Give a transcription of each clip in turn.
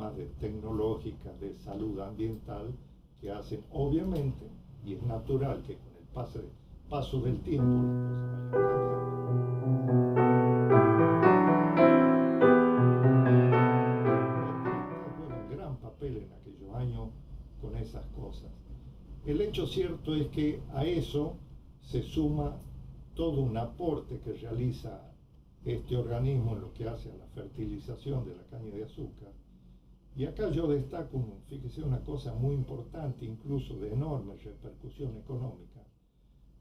además de tecnológicas, de salud ambiental, que hacen, obviamente, y es natural que con el paso del tiempo las cosas vayan cambiando. Juega un gran papel en aquellos años con esas cosas. El hecho cierto es que a eso se suma todo un aporte que realiza este organismo en lo que hace a la fertilización de la caña de azúcar. Y acá yo destaco, fíjese, una cosa muy importante, incluso de enorme repercusión económica,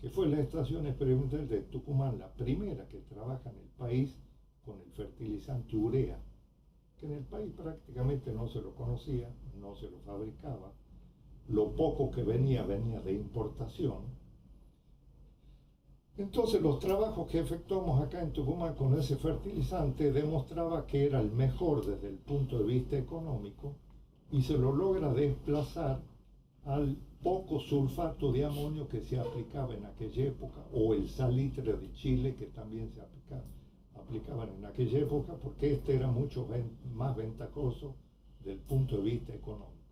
que fue la estación experimental de Tucumán, la primera que trabaja en el país con el fertilizante urea, que en el país prácticamente no se lo conocía, no se lo fabricaba, lo poco que venía de importación. Entonces los trabajos que efectuamos acá en Tucumán con ese fertilizante demostraba que era el mejor desde el punto de vista económico y se lo logra desplazar al poco sulfato de amonio que se aplicaba en aquella época, o el salitre de Chile que también se aplicaban en aquella época, porque este era mucho más ventajoso desde el punto de vista económico.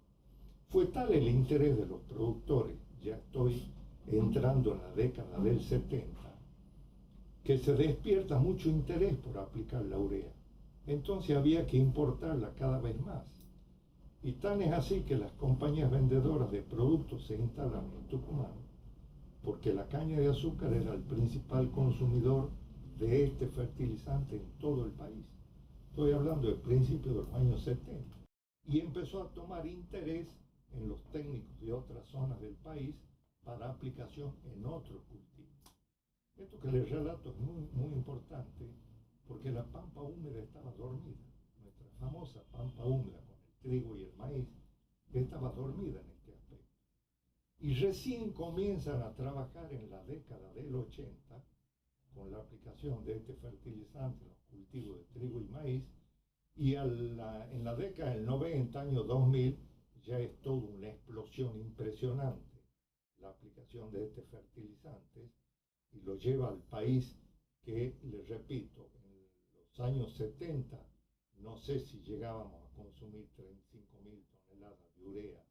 Fue tal el interés de los productores, ya estoy entrando en la década del 70, que se despierta mucho interés por aplicar la urea. Entonces había que importarla cada vez más. Y tan es así que las compañías vendedoras de productos se instalan en Tucumán, porque la caña de azúcar era el principal consumidor de este fertilizante en todo el país. Estoy hablando del principio de los años 70. Y empezó a tomar interés en los técnicos de otras zonas del país para aplicación en otros cultivos. Esto que les relato es muy importante, porque la pampa húmeda estaba dormida. Nuestra famosa pampa húmeda con el trigo y el maíz estaba dormida en este aspecto. Y recién comienzan a trabajar en la década del 80 con la aplicación de este fertilizante en los cultivos de trigo y maíz, y en la década del 90, año 2000, ya es toda una explosión impresionante la aplicación de este fertilizante, y lo lleva al país que, les repito, en los años 70, no sé si llegábamos a consumir 35.000 toneladas de urea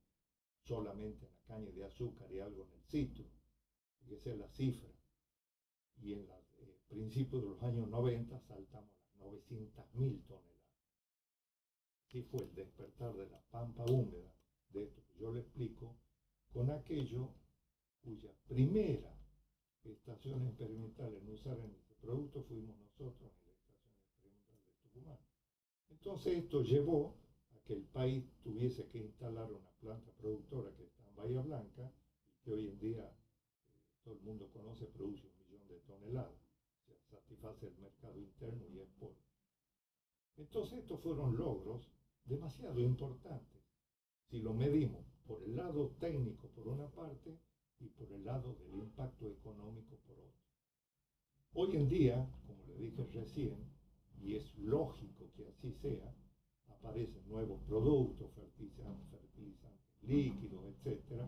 solamente en la caña de azúcar y algo en el citro, y esa es la cifra. Y en principios de los años 90 saltamos a las 900.000 toneladas. Así fue el despertar de la pampa húmeda, de esto que yo le explico, con aquello cuya primera estación experimental en usar en este producto fuimos nosotros en la estación experimental de Tucumán. Entonces esto llevó a que el país tuviese que instalar una planta productora que está en Bahía Blanca y que hoy en día todo el mundo conoce, produce 1 millón de toneladas, o sea, satisface el mercado interno y exporta. Entonces estos fueron logros demasiado importantes si lo medimos por el lado técnico por una parte y por el lado del impacto económico por otro. Hoy en día, como le dije recién, y es lógico que así sea, aparecen nuevos productos, fertilizantes líquidos, etc.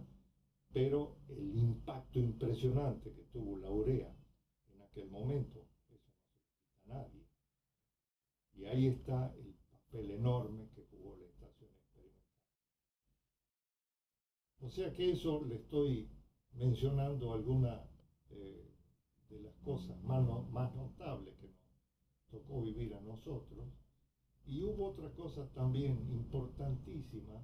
Pero el impacto impresionante que tuvo la urea en aquel momento, eso no se lo quita a nadie. Y ahí está el papel enorme que jugó la estación experimental. O sea que eso le estoy mencionando algunas de las cosas más notables que nos tocó vivir a nosotros. Y hubo otra cosa también importantísima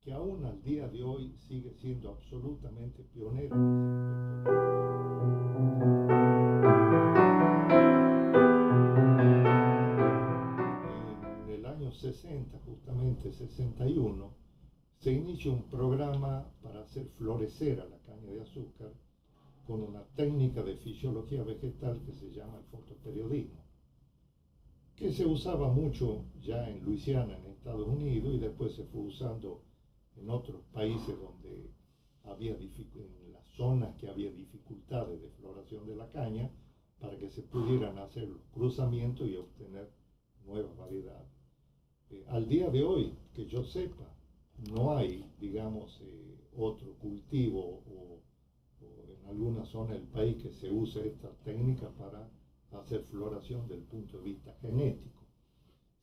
que aún al día de hoy sigue siendo absolutamente pionera. En el año 60, justamente 61, se inicia un programa para hacer florecer a la caña de azúcar con una técnica de fisiología vegetal que se llama el fotoperiodismo, que se usaba mucho ya en Luisiana, en Estados Unidos, y después se fue usando en otros países donde había en las zonas que había dificultades de floración de la caña, para que se pudieran hacer los cruzamientos y obtener nuevas variedades. Al día de hoy, que yo sepa, no hay, digamos, otro cultivo o en alguna zona del país que se use esta técnica para hacer floración del punto de vista genético.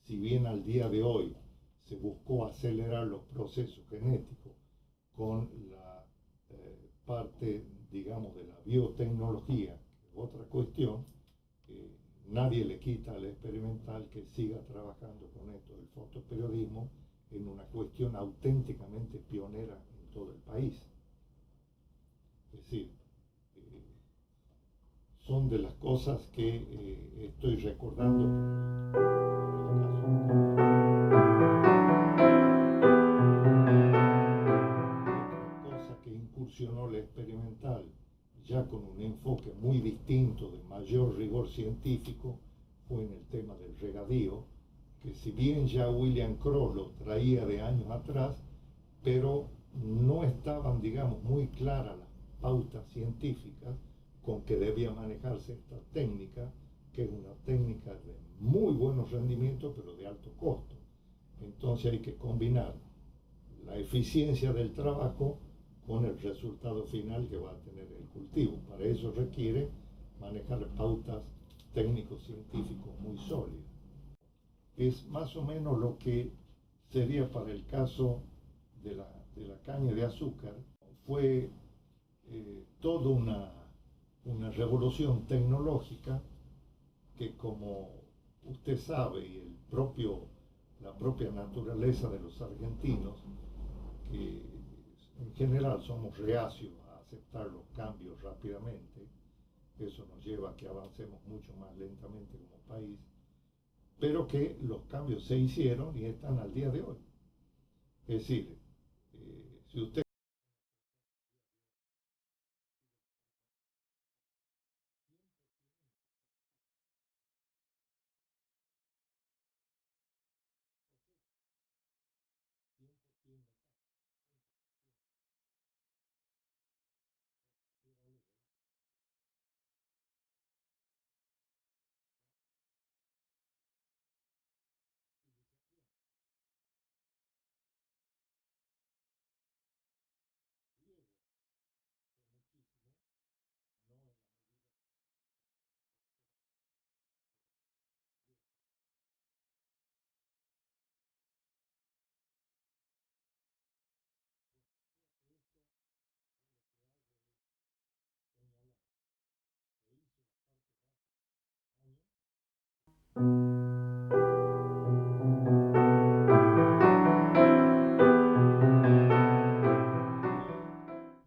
Si bien al día de hoy se buscó acelerar los procesos genéticos con la parte, digamos, de la biotecnología, que es otra cuestión. Nadie le quita al experimental que siga trabajando con esto del fotoperiodismo en una cuestión auténticamente pionera en todo el país. Es decir, son de las cosas que estoy recordando. Otra cosa que incursionó la experimental, ya con un enfoque muy distinto, de mayor rigor científico, fue en el tema del regadío, que si bien ya William Cross lo traía de años atrás, pero no estaban, digamos, muy claras las pautas científicas con que debía manejarse esta técnica, que es una técnica de muy buenos rendimientos, pero de alto costo. Entonces hay que combinar la eficiencia del trabajo con el resultado final que va a tener el cultivo. Para eso requiere manejar pautas técnicos científicos muy sólidas. Es más o menos lo que sería para el caso de la caña de azúcar. Fue toda una revolución tecnológica que, como usted sabe, y la propia naturaleza de los argentinos, que en general somos reacios a aceptar los cambios rápidamente, eso nos lleva a que avancemos mucho más lentamente como país, pero que los cambios se hicieron y están al día de hoy. Es decir, si usted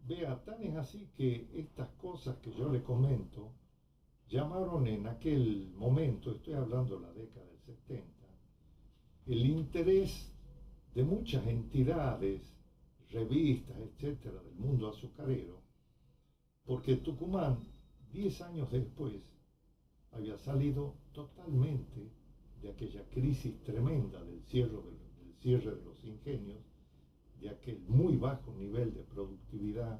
vea, tan es así que estas cosas que yo le comento llamaron en aquel momento, estoy hablando de la década del 70, el interés de muchas entidades, revistas, etcétera, del mundo azucarero, porque Tucumán, 10 años después, había salido totalmente de aquella crisis tremenda del cierre de los ingenios, de aquel muy bajo nivel de productividad,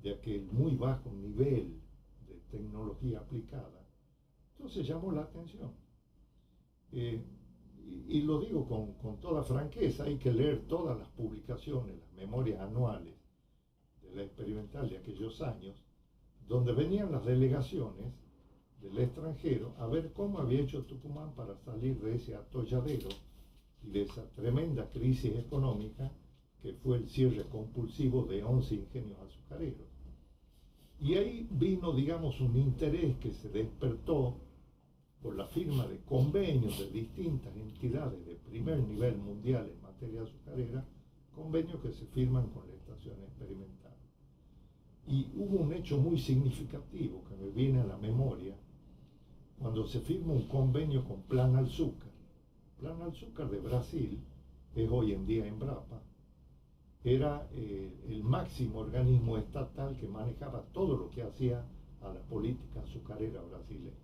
de aquel muy bajo nivel de tecnología aplicada. Entonces llamó la atención. Eh, y lo digo con toda franqueza, hay que leer todas las publicaciones, las memorias anuales de la experimental de aquellos años, donde venían las delegaciones del extranjero a ver cómo había hecho Tucumán para salir de ese atolladero y de esa tremenda crisis económica que fue el cierre compulsivo de 11 ingenios azucareros. Y ahí vino, digamos, un interés que se despertó por la firma de convenios de distintas entidades de primer nivel mundial en materia azucarera, convenios que se firman con la estación experimental. Y hubo un hecho muy significativo que me viene a la memoria, cuando se firma un convenio con Plan Azúcar. Plan Azúcar de Brasil es hoy en día Embrapa. Era el máximo organismo estatal que manejaba todo lo que hacía a la política azucarera brasileña.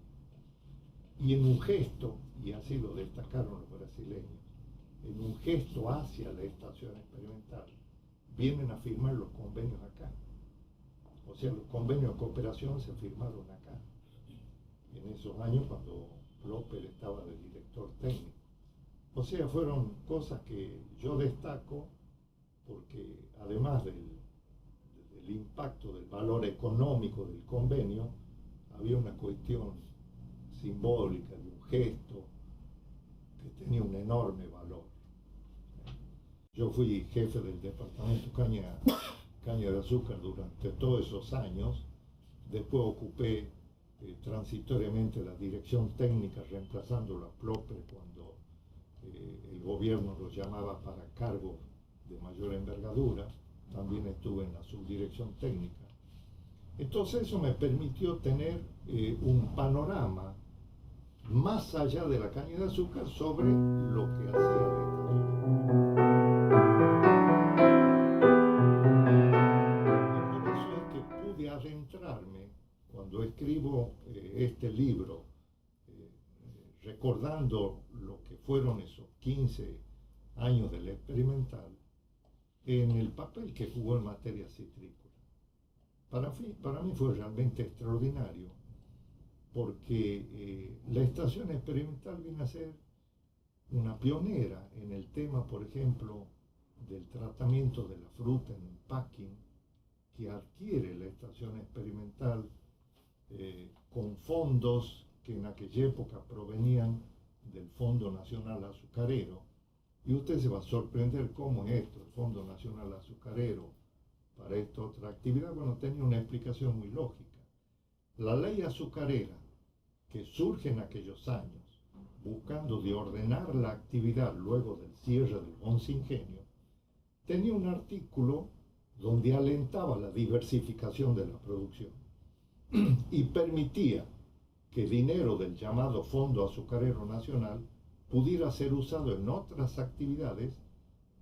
Y en un gesto, y así lo destacaron los brasileños, en un gesto hacia la estación experimental, vienen a firmar los convenios acá. O sea, los convenios de cooperación se firmaron acá, en esos años cuando López estaba de director técnico. O sea, fueron cosas que yo destaco porque además del impacto del valor económico del convenio, había una cuestión simbólica de un gesto que tenía un enorme valor. Yo fui jefe del departamento caña de azúcar durante todos esos años. Después ocupé transitoriamente la dirección técnica, reemplazando a Plopper cuando el gobierno lo llamaba para cargos de mayor envergadura. También estuve en la subdirección técnica. Entonces eso me permitió tener un panorama más allá de la caña de azúcar sobre lo que hacía la estación. Y por eso es que pude adentrarme, cuando escribo este libro, recordando lo que fueron esos 15 años del experimental, en el papel que jugó en materia citrícola. Para mí fue realmente extraordinario, porque la estación experimental viene a ser una pionera en el tema, por ejemplo, del tratamiento de la fruta en el packing, que adquiere la estación experimental con fondos que en aquella época provenían del Fondo Nacional Azucarero. Y usted se va a sorprender cómo es esto, el Fondo Nacional Azucarero, para esta otra actividad. Bueno, tenía una explicación muy lógica. La ley azucarera, que surge en aquellos años, buscando de ordenar la actividad luego del cierre del Once Ingenio, tenía un artículo donde alentaba la diversificación de la producción y permitía que dinero del llamado Fondo Azucarero Nacional pudiera ser usado en otras actividades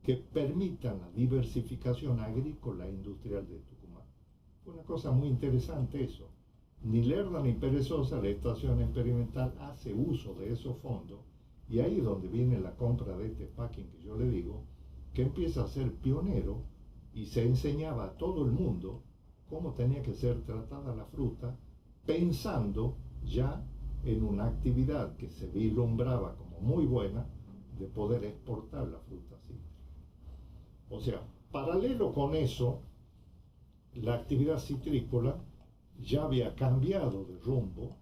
que permitan la diversificación agrícola e industrial de Tucumán. Fue una cosa muy interesante eso. Ni lerda ni perezosa, la estación experimental hace uso de esos fondos, y ahí es donde viene la compra de este packing que yo le digo, que empieza a ser pionero y se enseñaba a todo el mundo cómo tenía que ser tratada la fruta, pensando ya en una actividad que se vislumbraba como muy buena de poder exportar la fruta cítrica. O sea, paralelo con eso, la actividad citrícola ya había cambiado de rumbo,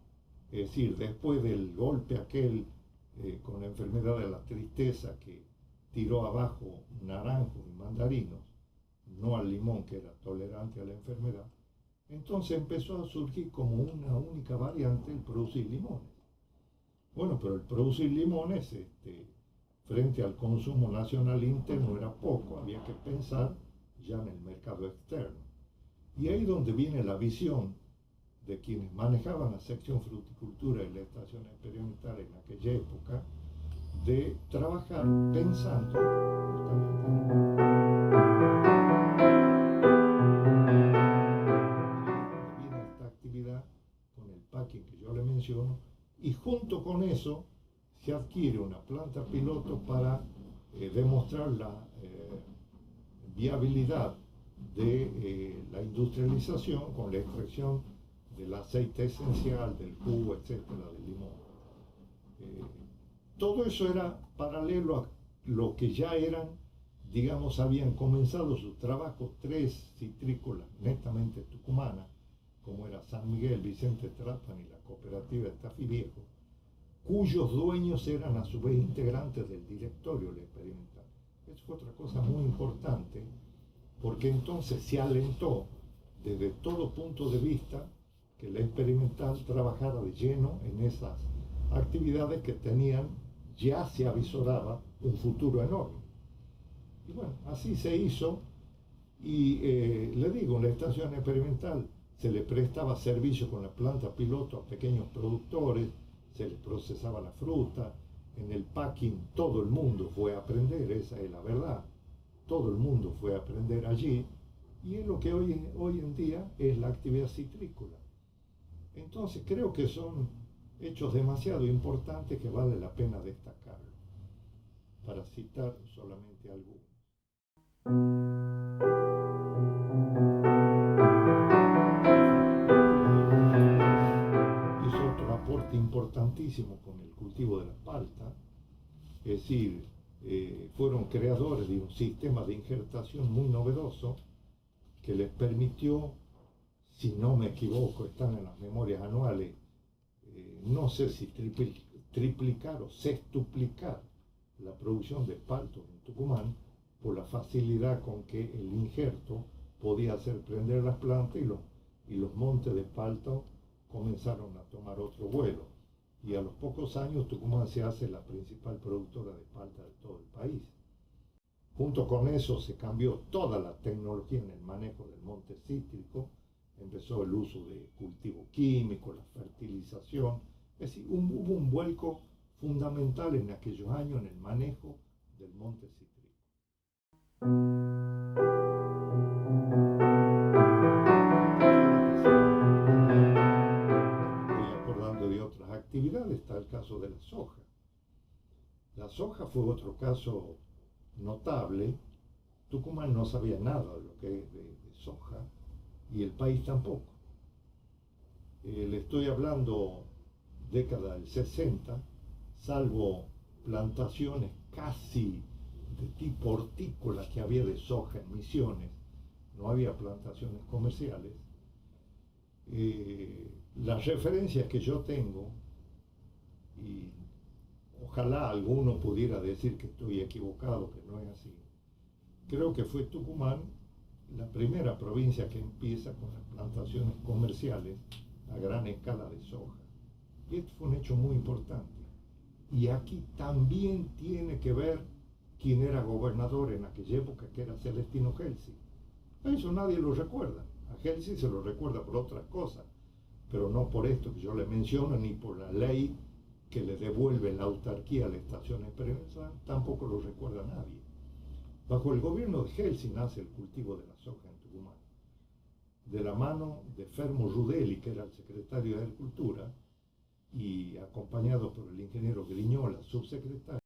es decir, después del golpe aquel con la enfermedad de la tristeza que tiró abajo naranjos y mandarinos, no al limón que era tolerante a la enfermedad, entonces empezó a surgir como una única variante el producir limones. Bueno, pero el producir limones frente al consumo nacional interno era poco, había que pensar ya en el mercado externo. Y ahí donde viene la visión de quienes manejaban la sección fruticultura y la estación experimental en aquella época, de trabajar pensando justamente viene esta actividad con el packing que yo le menciono, y junto con eso se adquiere una planta piloto para demostrar la viabilidad de la industrialización con la extracción del aceite esencial, del jugo, etcétera, del limón. Todo eso era paralelo a lo que ya eran, digamos, habían comenzado sus trabajos tres citrícolas netamente tucumanas, como era San Miguel, Vicente Trapani y la cooperativa Estafi Viejo, cuyos dueños eran a su vez integrantes del directorio del experimental. Eso fue otra cosa muy importante, porque entonces se alentó desde todo punto de vista que la experimental trabajara de lleno en esas actividades que tenían, ya se avisoraba un futuro enorme. Y bueno, así se hizo, y le digo, en la estación experimental se le prestaba servicio con la planta piloto a pequeños productores, se les procesaba la fruta, en el packing todo el mundo fue a aprender, esa es la verdad, todo el mundo fue a aprender allí, y es lo que hoy en día es la actividad citrícola. Entonces creo que son hechos demasiado importantes que vale la pena destacarlo, para citar solamente algunos. Hizo otro aporte importantísimo con el cultivo de la palta, es decir, fueron creadores de un sistema de injertación muy novedoso que les permitió, si no me equivoco, están en las memorias anuales, no sé si triplicar o sextuplicar la producción de paltos en Tucumán, por la facilidad con que el injerto podía hacer prender las plantas y los montes de palta comenzaron a tomar otro vuelo. Y a los pocos años Tucumán se hace la principal productora de palta de todo el país. Junto con eso se cambió toda la tecnología en el manejo del monte cítrico, empezó el uso de cultivo químico, la fertilización, es decir, hubo un vuelco fundamental en aquellos años en el manejo del monte cítrico. Estoy acordando de otras actividades, está el caso de la soja. La soja fue otro caso notable. Tucumán no sabía nada de lo que es de soja y el país tampoco. Le estoy hablando década del 60, salvo plantaciones casi de tipo hortícola que había de soja en Misiones, no había plantaciones comerciales. Las referencias que yo tengo, y ojalá alguno pudiera decir que estoy equivocado, que no es así, creo que fue Tucumán la primera provincia que empieza con las plantaciones comerciales a gran escala de soja. Y esto fue un hecho muy importante. Y aquí también tiene que ver quién era gobernador en aquella época, que era Celestino Gelsi. Eso nadie lo recuerda. A Gelsi se lo recuerda por otras cosas, pero no por esto que yo le menciono, ni por la ley que le devuelve la autarquía a la estación experimental, tampoco lo recuerda nadie. Bajo el gobierno de Gelsi nace el cultivo de la soja en Tucumán, de la mano de Fermo Rudelli, que era el secretario de Agricultura, y acompañado por el ingeniero Griñola, subsecretario.